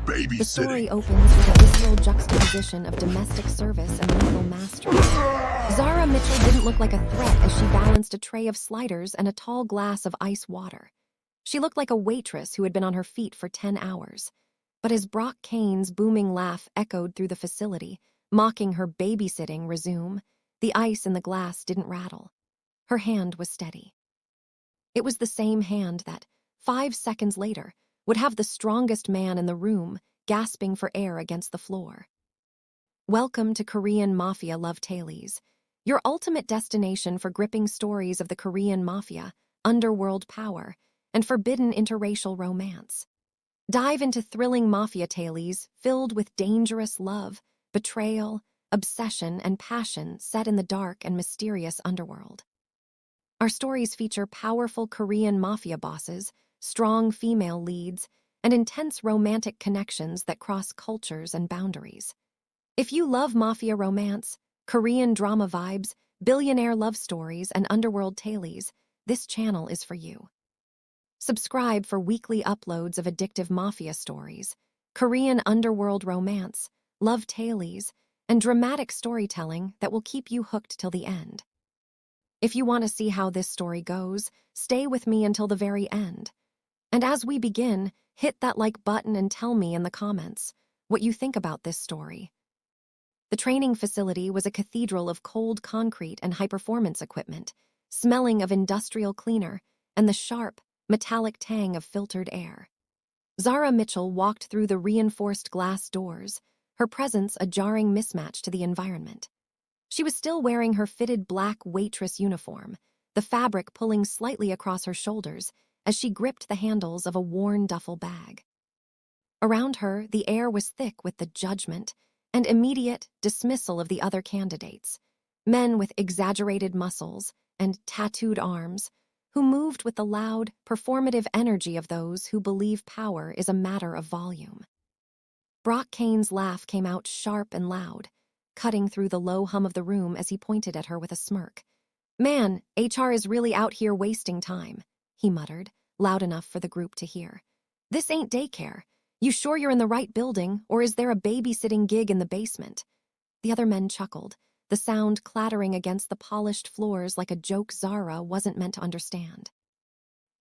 The story Babysitting. opens with a visceral juxtaposition of domestic service and lethal mastery. Zara Mitchell didn't look like a threat as she balanced a tray of sliders and a tall glass of ice water. She looked like a waitress who had been on her feet for 10 hours. But as Brock Kane's booming laugh echoed through the facility, mocking her babysitting resume, the ice in the glass didn't rattle. Her hand was steady. It was the same hand that, 5 seconds later, would have the strongest man in the room gasping for air against the floor. Welcome to Korean Mafia Love Tales, your ultimate destination for gripping stories of the Korean Mafia, underworld power, and forbidden interracial romance. Dive into thrilling mafia tales filled with dangerous love, betrayal, obsession, and passion set in the dark and mysterious underworld. Our stories feature powerful Korean mafia bosses, strong female leads, and intense romantic connections that cross cultures and boundaries. If you love mafia romance, Korean drama vibes, billionaire love stories, and underworld tales, this channel is for you. Subscribe for weekly uploads of addictive mafia stories, Korean underworld romance, love tales, and dramatic storytelling that will keep you hooked till the end. If you want to see how this story goes, stay with me until the very end. And as we begin, hit that like button and tell me in the comments what you think about this story. The training facility was a cathedral of cold concrete and high-performance equipment, smelling of industrial cleaner and the sharp, metallic tang of filtered air. Zara Mitchell walked through the reinforced glass doors, her presence a jarring mismatch to the environment. She was still wearing her fitted black waitress uniform, the fabric pulling slightly across her shoulders as she gripped the handles of a worn duffel bag. Around her, the air was thick with the judgment and immediate dismissal of the other candidates, men with exaggerated muscles and tattooed arms, who moved with the loud, performative energy of those who believe power is a matter of volume. Brock Kane's laugh came out sharp and loud, cutting through the low hum of the room as he pointed at her with a smirk. "Man, HR is really out here wasting time," he muttered, loud enough for the group to hear. "This ain't daycare. You sure you're in the right building, or is there a babysitting gig in the basement?" The other men chuckled, the sound clattering against the polished floors like a joke Zara wasn't meant to understand.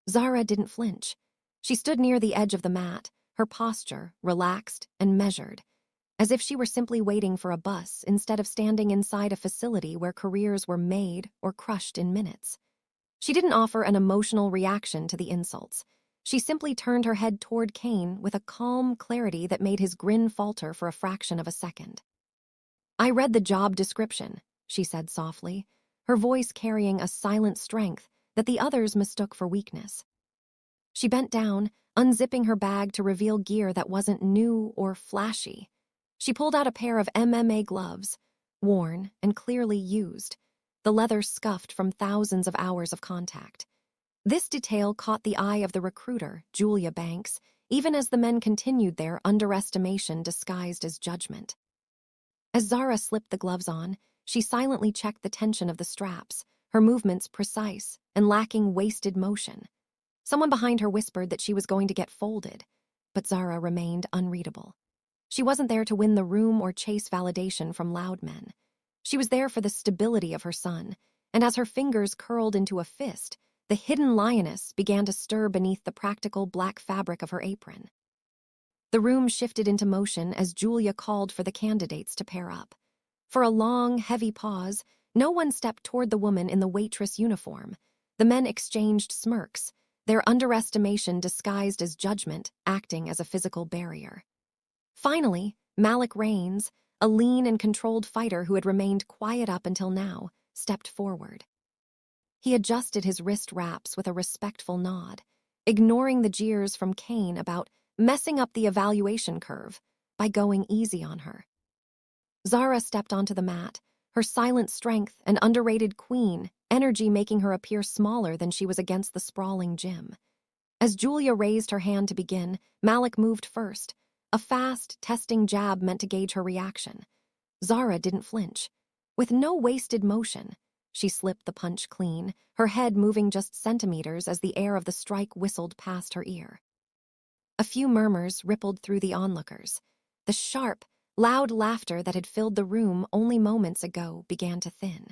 Zara didn't flinch. She stood near the edge of the mat, her posture relaxed and measured, as if she were simply waiting for a bus instead of standing inside a facility where careers were made or crushed in minutes. She didn't offer an emotional reaction to the insults. She simply turned her head toward Kane with a calm clarity that made his grin falter for a fraction of a second. "I read the job description," she said softly, her voice carrying a silent strength that the others mistook for weakness. She bent down, unzipping her bag to reveal gear that wasn't new or flashy. She pulled out a pair of MMA gloves, worn and clearly used, the leather scuffed from thousands of hours of contact. This detail caught the eye of the recruiter, Julia Banks, even as the men continued their underestimation disguised as judgment. As Zara slipped the gloves on, she silently checked the tension of the straps, her movements precise and lacking wasted motion. Someone behind her whispered that she was going to get folded, but Zara remained unreadable. She wasn't there to win the room or chase validation from loud men. She was there for the stability of her son, and as her fingers curled into a fist, the hidden lioness began to stir beneath the practical black fabric of her apron. The room shifted into motion as Julia called for the candidates to pair up. For a long, heavy pause, no one stepped toward the woman in the waitress uniform. The men exchanged smirks, their underestimation disguised as judgment acting as a physical barrier. Finally, Malik Rains, a lean and controlled fighter who had remained quiet up until now, stepped forward. He adjusted his wrist wraps with a respectful nod, ignoring the jeers from Kane about messing up the evaluation curve by going easy on her. Zara stepped onto the mat, her silent strength an underrated queen, energy making her appear smaller than she was against the sprawling gym. As Julia raised her hand to begin, Malik moved first, a fast, testing jab meant to gauge her reaction. Zara didn't flinch. With no wasted motion, she slipped the punch clean, her head moving just centimeters as the air of the strike whistled past her ear. A few murmurs rippled through the onlookers. The sharp, loud laughter that had filled the room only moments ago began to thin.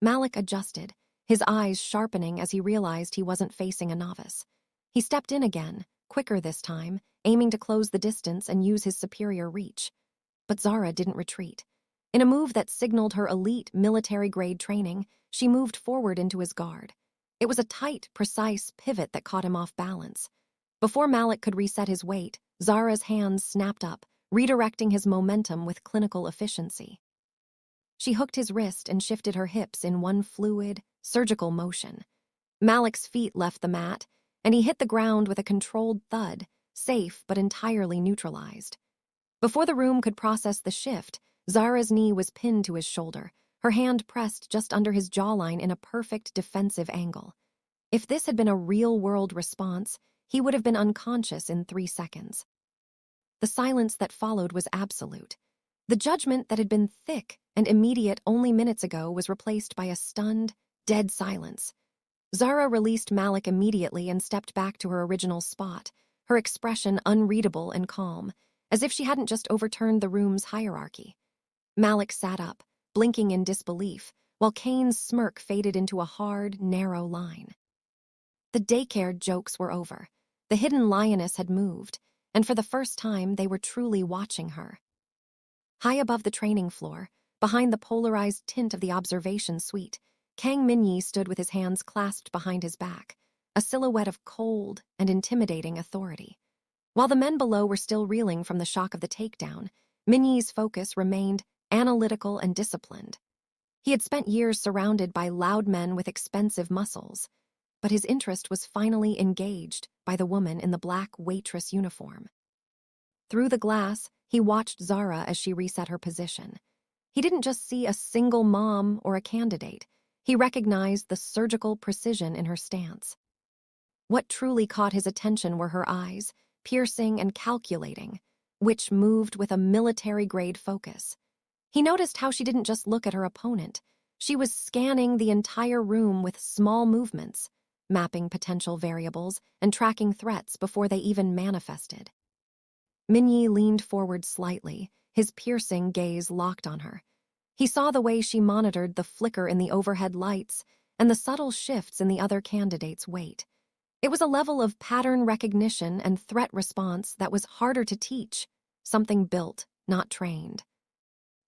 Malik adjusted, his eyes sharpening as he realized he wasn't facing a novice. He stepped in again, quicker this time, aiming to close the distance and use his superior reach. But Zara didn't retreat. In a move that signaled her elite military-grade training, she moved forward into his guard. It was a tight, precise pivot that caught him off balance. Before Malik could reset his weight, Zara's hands snapped up, redirecting his momentum with clinical efficiency. She hooked his wrist and shifted her hips in one fluid, surgical motion. Malik's feet left the mat, and he hit the ground with a controlled thud, safe but entirely neutralized. Before the room could process the shift, Zara's knee was pinned to his shoulder, her hand pressed just under his jawline in a perfect defensive angle. If this had been a real-world response, he would have been unconscious in 3 seconds. The silence that followed was absolute. The judgment that had been thick and immediate only minutes ago was replaced by a stunned, dead silence. Zara released Malik immediately and stepped back to her original spot, her expression unreadable and calm, as if she hadn't just overturned the room's hierarchy. Malik sat up, blinking in disbelief, while Kane's smirk faded into a hard, narrow line. The daycare jokes were over. The hidden lioness had moved, and for the first time they were truly watching her. High above the training floor, behind the polarized tint of the observation suite, Kang Minyi stood with his hands clasped behind his back, a silhouette of cold and intimidating authority. While the men below were still reeling from the shock of the takedown, Minyi's focus remained analytical and disciplined. He had spent years surrounded by loud men with expensive muscles, but his interest was finally engaged by the woman in the black waitress uniform. Through the glass, he watched Zara as she reset her position. He didn't just see a single mom or a candidate. He recognized the surgical precision in her stance. What truly caught his attention were her eyes, piercing and calculating, which moved with a military-grade focus. He noticed how she didn't just look at her opponent. She was scanning the entire room with small movements, mapping potential variables and tracking threats before they even manifested. Minyi leaned forward slightly, his piercing gaze locked on her. He saw the way she monitored the flicker in the overhead lights and the subtle shifts in the other candidate's weight. It was a level of pattern recognition and threat response that was harder to teach, something built, not trained.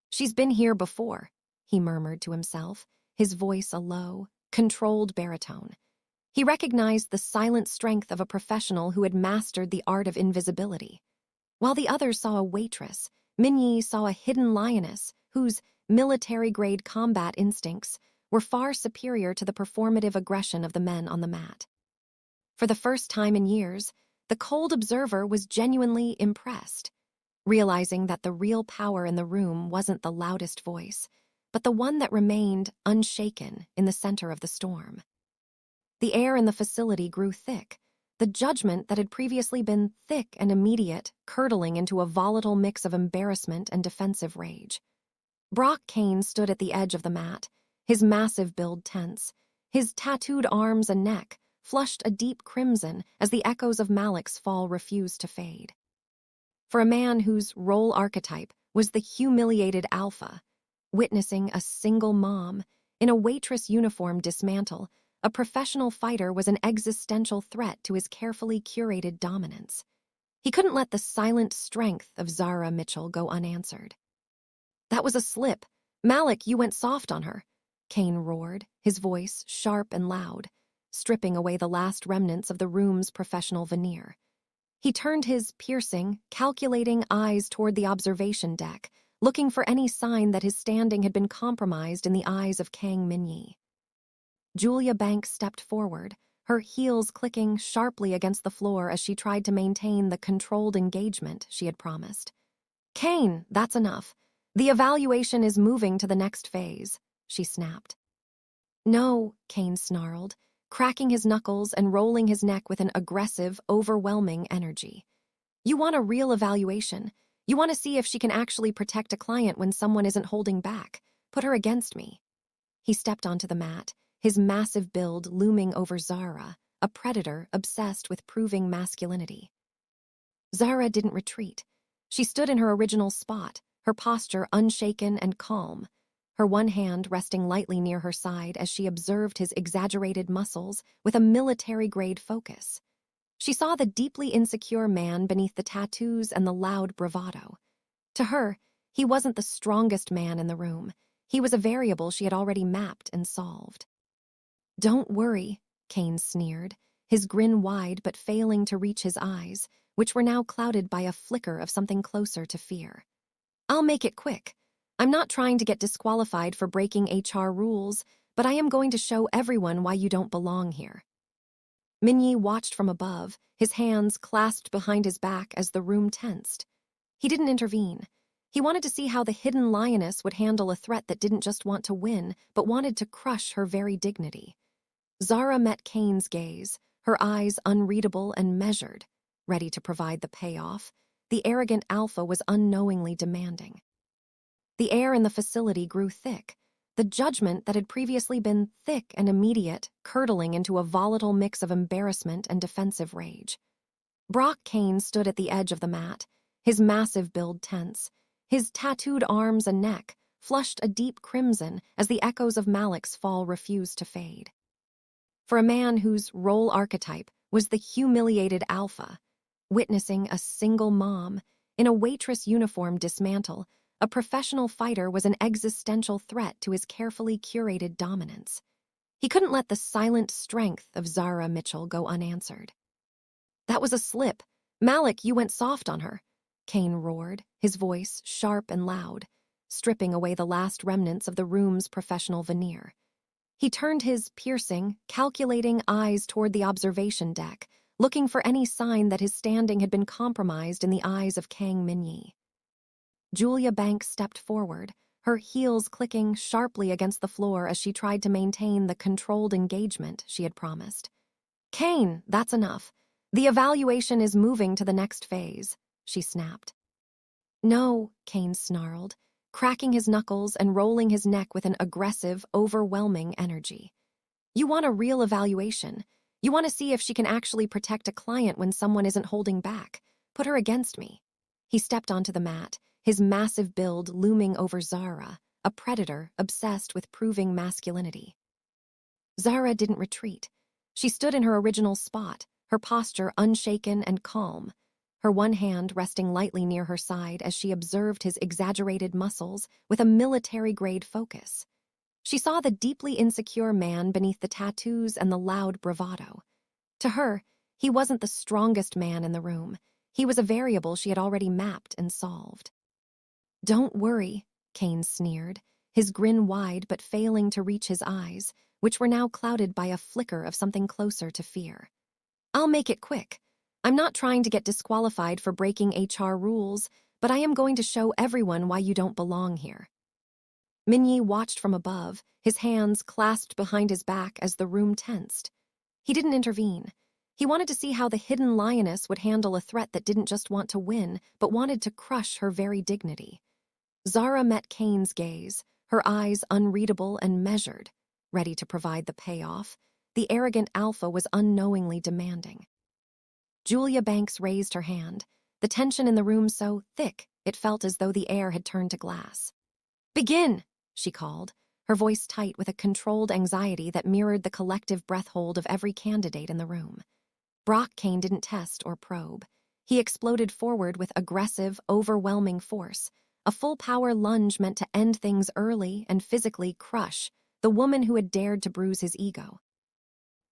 "She's been here before," he murmured to himself, his voice a low, controlled baritone. He recognized the silent strength of a professional who had mastered the art of invisibility. While the others saw a waitress, Minyi saw a hidden lioness whose military-grade combat instincts were far superior to the performative aggression of the men on the mat. For the first time in years, the cold observer was genuinely impressed, realizing that the real power in the room wasn't the loudest voice, but the one that remained unshaken in the center of the storm. The air in the facility grew thick, the judgment that had previously been thick and immediate curdling into a volatile mix of embarrassment and defensive rage. Brock Kane stood at the edge of the mat, his massive build tense. His tattooed arms and neck flushed a deep crimson as the echoes of Malik's fall refused to fade. For a man whose role archetype was the humiliated alpha, witnessing a single mom in a waitress uniform dismantle, a professional fighter was an existential threat to his carefully curated dominance. He couldn't let the silent strength of Zara Mitchell go unanswered. "That was a slip. Malik, you went soft on her," Kane roared, his voice sharp and loud, stripping away the last remnants of the room's professional veneer. He turned his piercing, calculating eyes toward the observation deck, looking for any sign that his standing had been compromised in the eyes of Kang Minyi. Julia Banks stepped forward, her heels clicking sharply against the floor as she tried to maintain the controlled engagement she had promised. "Kane, that's enough. The evaluation is moving to the next phase," she snapped. "No," Kane snarled, cracking his knuckles and rolling his neck with an aggressive, overwhelming energy. "You want a real evaluation. You want to see if she can actually protect a client when someone isn't holding back. Put her against me." He stepped onto the mat, his massive build looming over Zara, a predator obsessed with proving masculinity. Zara didn't retreat. She stood in her original spot, her posture unshaken and calm, her one hand resting lightly near her side as she observed his exaggerated muscles with a military-grade focus. She saw the deeply insecure man beneath the tattoos and the loud bravado. To her, he wasn't the strongest man in the room. He was a variable she had already mapped and solved. "Don't worry," Kane sneered, his grin wide but failing to reach his eyes, which were now clouded by a flicker of something closer to fear. "I'll make it quick. I'm not trying to get disqualified for breaking HR rules, but I am going to show everyone why you don't belong here." Minyi watched from above, his hands clasped behind his back as the room tensed. He didn't intervene. He wanted to see how the hidden lioness would handle a threat that didn't just want to win, but wanted to crush her very dignity. Zara met Kane's gaze, her eyes unreadable and measured, ready to provide the payoff. The arrogant alpha was unknowingly demanding. The air in the facility grew thick, the judgment that had previously been thick and immediate curdling into a volatile mix of embarrassment and defensive rage. Brock Kane stood at the edge of the mat, his massive build tense, his tattooed arms and neck flushed a deep crimson as the echoes of Malik's fall refused to fade. For a man whose role archetype was the humiliated alpha, witnessing a single mom in a waitress uniform dismantle a professional fighter was an existential threat to his carefully curated dominance. He couldn't let the silent strength of Zara Mitchell go unanswered. "That was a slip. Malik, you went soft on her," Kane roared, his voice sharp and loud, stripping away the last remnants of the room's professional veneer. He turned his piercing, calculating eyes toward the observation deck, looking for any sign that his standing had been compromised in the eyes of Kang Minyi. Julia Banks stepped forward, her heels clicking sharply against the floor as she tried to maintain the controlled engagement she had promised. "Kane, that's enough. The evaluation is moving to the next phase," she snapped. "No," Kane snarled, cracking his knuckles and rolling his neck with an aggressive, overwhelming energy. "You want a real evaluation. You want to see if she can actually protect a client when someone isn't holding back. Put her against me." He stepped onto the mat, his massive build looming over Zara, a predator obsessed with proving masculinity. Zara didn't retreat. She stood in her original spot, her posture unshaken and calm, her one hand resting lightly near her side as she observed his exaggerated muscles with a military-grade focus. She saw the deeply insecure man beneath the tattoos and the loud bravado. To her, he wasn't the strongest man in the room. He was a variable she had already mapped and solved. "Don't worry," Kane sneered, his grin wide but failing to reach his eyes, which were now clouded by a flicker of something closer to fear. "I'll make it quick. I'm not trying to get disqualified for breaking HR rules, but I am going to show everyone why you don't belong here." Minyi watched from above, his hands clasped behind his back as the room tensed. He didn't intervene. He wanted to see how the hidden lioness would handle a threat that didn't just want to win, but wanted to crush her very dignity. Zara met Kane's gaze, her eyes unreadable and measured, ready to provide the payoff. The arrogant alpha was unknowingly demanding. Julia Banks raised her hand, the tension in the room so thick it felt as though the air had turned to glass. "Begin," she called, her voice tight with a controlled anxiety that mirrored the collective breath hold of every candidate in the room. Brock Kane didn't test or probe. He exploded forward with aggressive, overwhelming force, a full-power lunge meant to end things early and physically crush the woman who had dared to bruise his ego.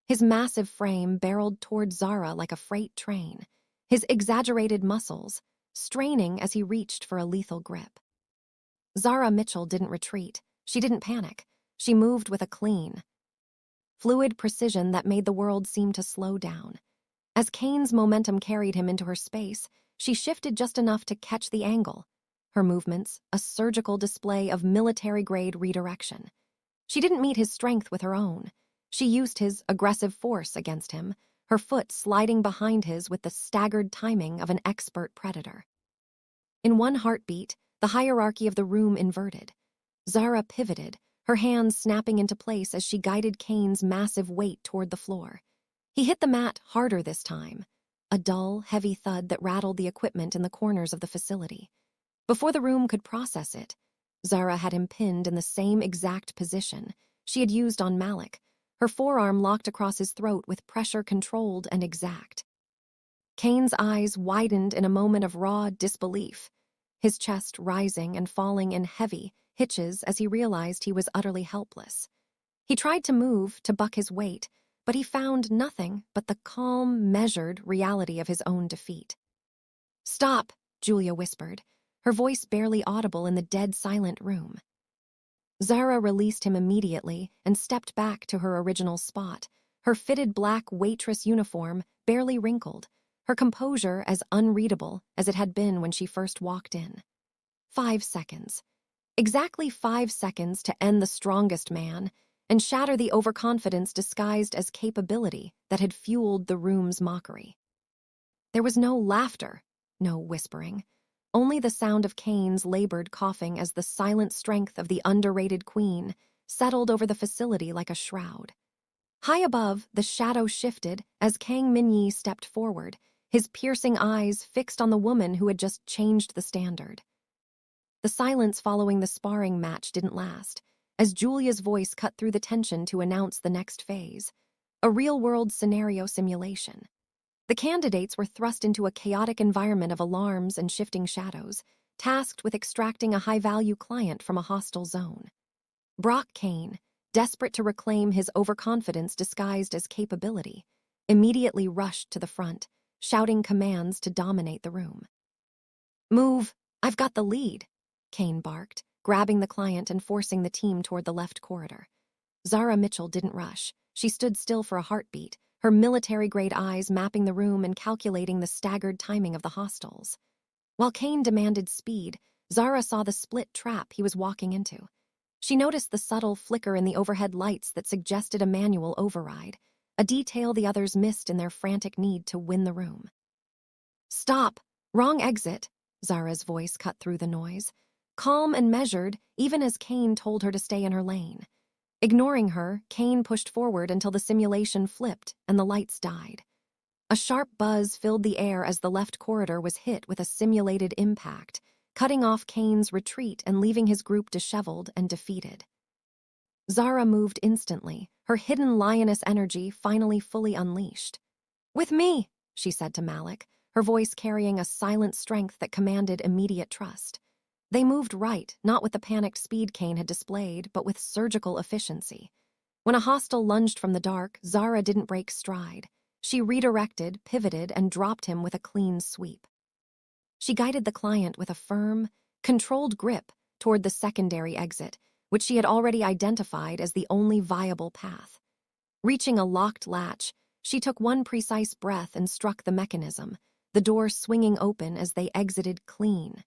His massive frame barreled toward Zara like a freight train, his exaggerated muscles straining as he reached for a lethal grip. Zara Mitchell didn't retreat. She didn't panic. She moved with a clean, fluid precision that made the world seem to slow down. As Kane's momentum carried him into her space, she shifted just enough to catch the angle, her movements a surgical display of military-grade redirection. She didn't meet his strength with her own. She used his aggressive force against him, her foot sliding behind his with the staggered timing of an expert predator. In one heartbeat, the hierarchy of the room inverted. Zara pivoted, her hands snapping into place as she guided Kane's massive weight toward the floor. He hit the mat harder this time, a dull, heavy thud that rattled the equipment in the corners of the facility. Before the room could process it, Zara had him pinned in the same exact position she had used on Malik, her forearm locked across his throat with pressure controlled and exact. Kane's eyes widened in a moment of raw disbelief, his chest rising and falling in heavy hitches as he realized he was utterly helpless. He tried to move to buck his weight, but he found nothing but the calm, measured reality of his own defeat. "Stop," Julia whispered, her voice barely audible in the dead silent room. Zara released him immediately and stepped back to her original spot, her fitted black waitress uniform barely wrinkled, her composure as unreadable as it had been when she first walked in. 5 seconds. Exactly 5 seconds to end the strongest man and shatter the overconfidence disguised as capability that had fueled the room's mockery. There was no laughter, no whispering, only the sound of Kane's labored coughing as the silent strength of the underrated queen settled over the facility like a shroud. High above, the shadow shifted as Kang Minyi stepped forward, his piercing eyes fixed on the woman who had just changed the standard. The silence following the sparring match didn't last, as Julia's voice cut through the tension to announce the next phase, a real-world scenario simulation. The candidates were thrust into a chaotic environment of alarms and shifting shadows, tasked with extracting a high-value client from a hostile zone. Brock Kane, desperate to reclaim his overconfidence disguised as capability, immediately rushed to the front, shouting commands to dominate the room. "Move! I've got the lead," Kane barked, grabbing the client and forcing the team toward the left corridor. Zara Mitchell didn't rush. She stood still for a heartbeat, her military-grade eyes mapping the room and calculating the staggered timing of the hostiles. While Kane demanded speed, Zara saw the split trap he was walking into. She noticed the subtle flicker in the overhead lights that suggested a manual override, a detail the others missed in their frantic need to win the room. "Stop! Wrong exit!" Zara's voice cut through the noise, calm and measured even as Kane told her to stay in her lane. Ignoring her, Kane pushed forward until the simulation flipped and the lights died. A sharp buzz filled the air as the left corridor was hit with a simulated impact, cutting off Kane's retreat and leaving his group disheveled and defeated. Zara moved instantly, her hidden lioness energy finally fully unleashed. "With me," she said to Malik, her voice carrying a silent strength that commanded immediate trust. They moved right, not with the panicked speed Kane had displayed, but with surgical efficiency. When a hostile lunged from the dark, Zara didn't break stride. She redirected, pivoted, and dropped him with a clean sweep. She guided the client with a firm, controlled grip toward the secondary exit, which she had already identified as the only viable path. Reaching a locked latch, she took one precise breath and struck the mechanism, the door swinging open as they exited clean.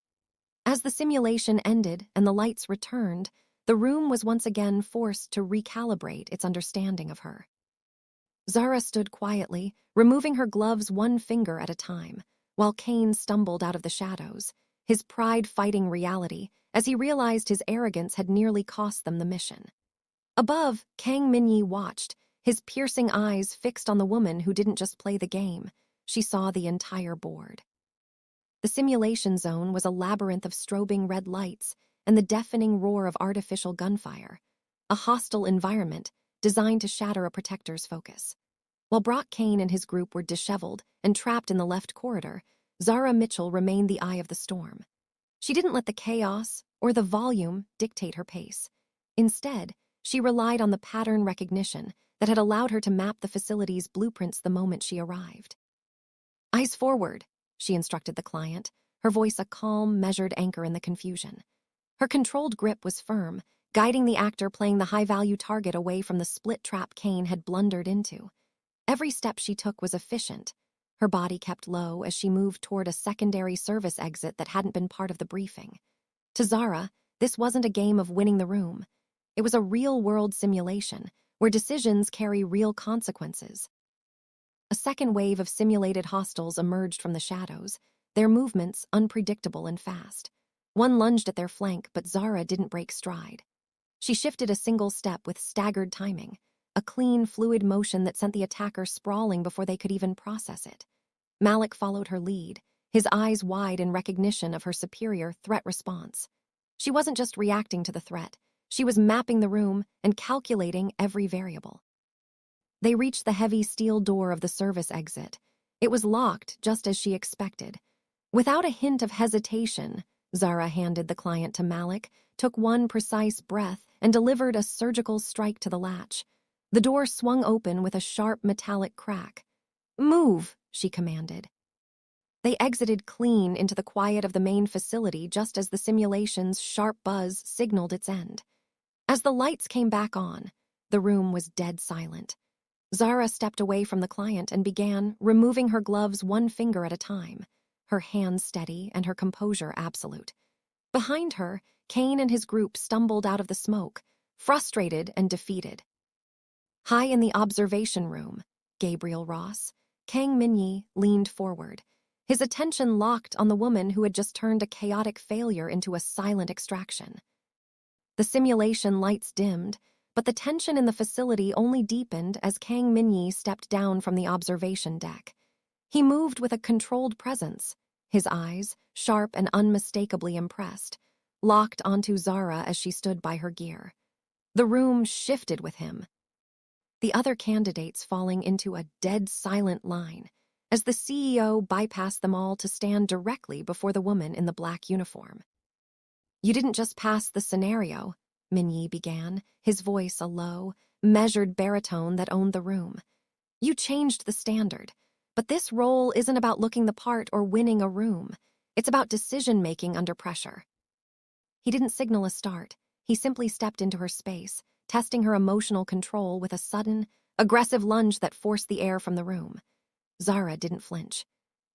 As the simulation ended and the lights returned, the room was once again forced to recalibrate its understanding of her. Zara stood quietly, removing her gloves one finger at a time, while Kane stumbled out of the shadows, his pride fighting reality as he realized his arrogance had nearly cost them the mission. Above, Kang Minyi watched, his piercing eyes fixed on the woman who didn't just play the game. She saw the entire board. The simulation zone was a labyrinth of strobing red lights and the deafening roar of artificial gunfire, a hostile environment designed to shatter a protector's focus. While Brock Kane and his group were disheveled and trapped in the left corridor, Zara Mitchell remained the eye of the storm. She didn't let the chaos or the volume dictate her pace. Instead, she relied on the pattern recognition that had allowed her to map the facility's blueprints the moment she arrived. "Eyes forward," she instructed the client, her voice a calm, measured anchor in the confusion. Her controlled grip was firm, guiding the actor playing the high-value target away from the split trap Kane had blundered into. Every step she took was efficient. Her body kept low as she moved toward a secondary service exit that hadn't been part of the briefing. To Zara, this wasn't a game of winning the room. It was a real-world simulation, where decisions carry real consequences. A second wave of simulated hostiles emerged from the shadows, their movements unpredictable and fast. One lunged at their flank, but Zara didn't break stride. She shifted a single step with staggered timing, a clean, fluid motion that sent the attacker sprawling before they could even process it. Malik followed her lead, his eyes wide in recognition of her superior threat response. She wasn't just reacting to the threat. She was mapping the room and calculating every variable. They reached the heavy steel door of the service exit. It was locked, just as she expected. Without a hint of hesitation, Zara handed the client to Malik, took one precise breath, and delivered a surgical strike to the latch. The door swung open with a sharp metallic crack. "Move," she commanded. They exited clean into the quiet of the main facility just as the simulation's sharp buzz signaled its end. As the lights came back on, the room was dead silent. Zara stepped away from the client and began removing her gloves one finger at a time, her hands steady and her composure absolute. Behind her, Kane and his group stumbled out of the smoke, frustrated and defeated. High in the observation room, Gabriel Ross, Kang Minyi leaned forward, his attention locked on the woman who had just turned a chaotic failure into a silent extraction. The simulation lights dimmed, but the tension in the facility only deepened as Kang Minyi stepped down from the observation deck. He moved with a controlled presence, his eyes, sharp and unmistakably impressed, locked onto Zara as she stood by her gear. The room shifted with him, the other candidates falling into a dead silent line, as the CEO bypassed them all to stand directly before the woman in the black uniform. "You didn't just pass the scenario," Minyi began, his voice a low, measured baritone that owned the room. "You changed the standard. But this role isn't about looking the part or winning a room. It's about decision-making under pressure." He didn't signal a start. He simply stepped into her space, testing her emotional control with a sudden, aggressive lunge that forced the air from the room. Zara didn't flinch.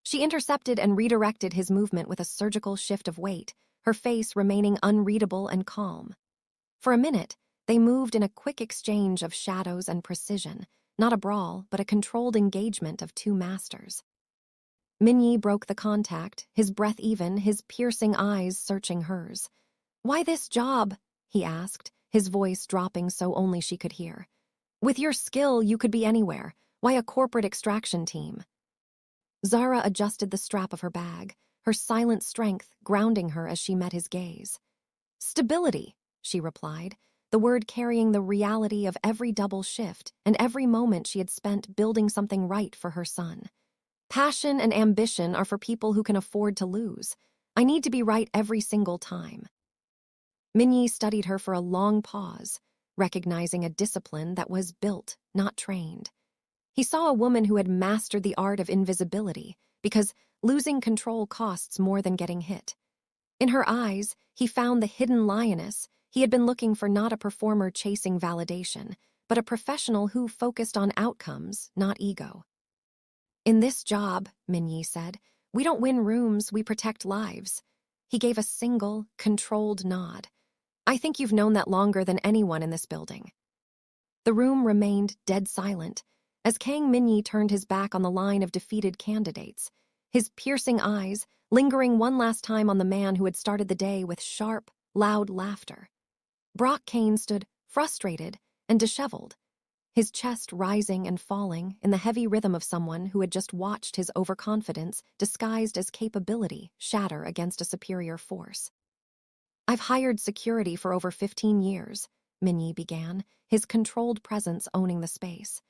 She intercepted and redirected his movement with a surgical shift of weight, her face remaining unreadable and calm. For a minute, they moved in a quick exchange of shadows and precision, not a brawl, but a controlled engagement of two masters. Minyi broke the contact, his breath even, his piercing eyes searching hers. "Why this job?" he asked, his voice dropping so only she could hear. "With your skill, you could be anywhere. Why a corporate extraction team?" Zara adjusted the strap of her bag, her silent strength grounding her as she met his gaze. "Stability," she replied, the word carrying the reality of every double shift and every moment she had spent building something right for her son. "Passion and ambition are for people who can afford to lose. I need to be right every single time." Minyi studied her for a long pause, recognizing a discipline that was built, not trained. He saw a woman who had mastered the art of invisibility, because losing control costs more than getting hit. In her eyes, he found the hidden lioness he had been looking for, not a performer chasing validation, but a professional who focused on outcomes, not ego. "In this job," Minyi said, "we don't win rooms, we protect lives." He gave a single, controlled nod. "I think you've known that longer than anyone in this building." The room remained dead silent, as Kang Minyi turned his back on the line of defeated candidates, his piercing eyes lingering one last time on the man who had started the day with sharp, loud laughter. Brock Kane stood frustrated and disheveled, his chest rising and falling in the heavy rhythm of someone who had just watched his overconfidence disguised as capability shatter against a superior force. "I've hired security for over 15 years, Minyi began, his controlled presence owning the space.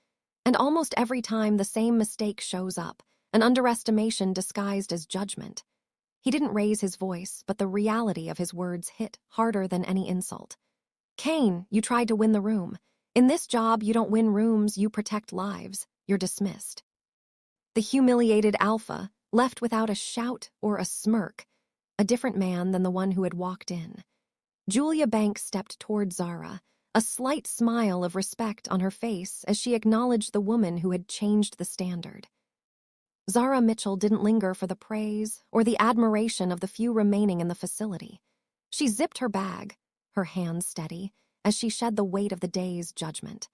"And almost every time the same mistake shows up, an underestimation disguised as judgment." He didn't raise his voice, but the reality of his words hit harder than any insult. "Kane, you tried to win the room. In this job, you don't win rooms, you protect lives. You're dismissed." The humiliated alpha, left without a shout or a smirk, a different man than the one who had walked in. Julia Banks stepped toward Zara, a slight smile of respect on her face as she acknowledged the woman who had changed the standard. Zara Mitchell didn't linger for the praise or the admiration of the few remaining in the facility. She zipped her bag, her hands steady, as she shed the weight of the day's judgment.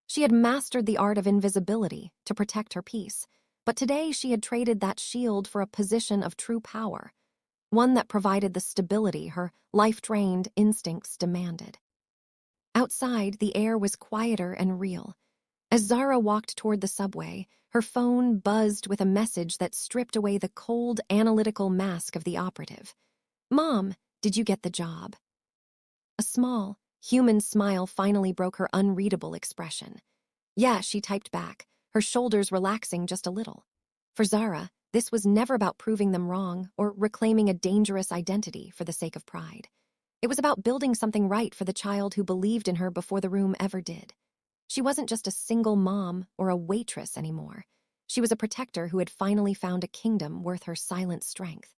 She had mastered the art of invisibility to protect her peace, but today she had traded that shield for a position of true power, one that provided the stability her life-drained instincts demanded. Outside, the air was quieter and real. As Zara walked toward the subway, Her phone buzzed with a message that stripped away the cold, analytical mask of the operative. "Mom, did you get the job?" A small, human smile finally broke her unreadable expression. "Yeah," she typed back, her shoulders relaxing just a little. For Zara, this was never about proving them wrong or reclaiming a dangerous identity for the sake of pride. It was about building something right for the child who believed in her before the room ever did. She wasn't just a single mom or a waitress anymore. She was a protector who had finally found a kingdom worth her silent strength.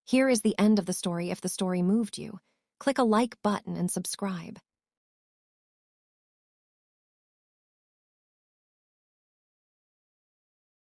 Here is the end of the story if the story moved you. Click a like button and subscribe.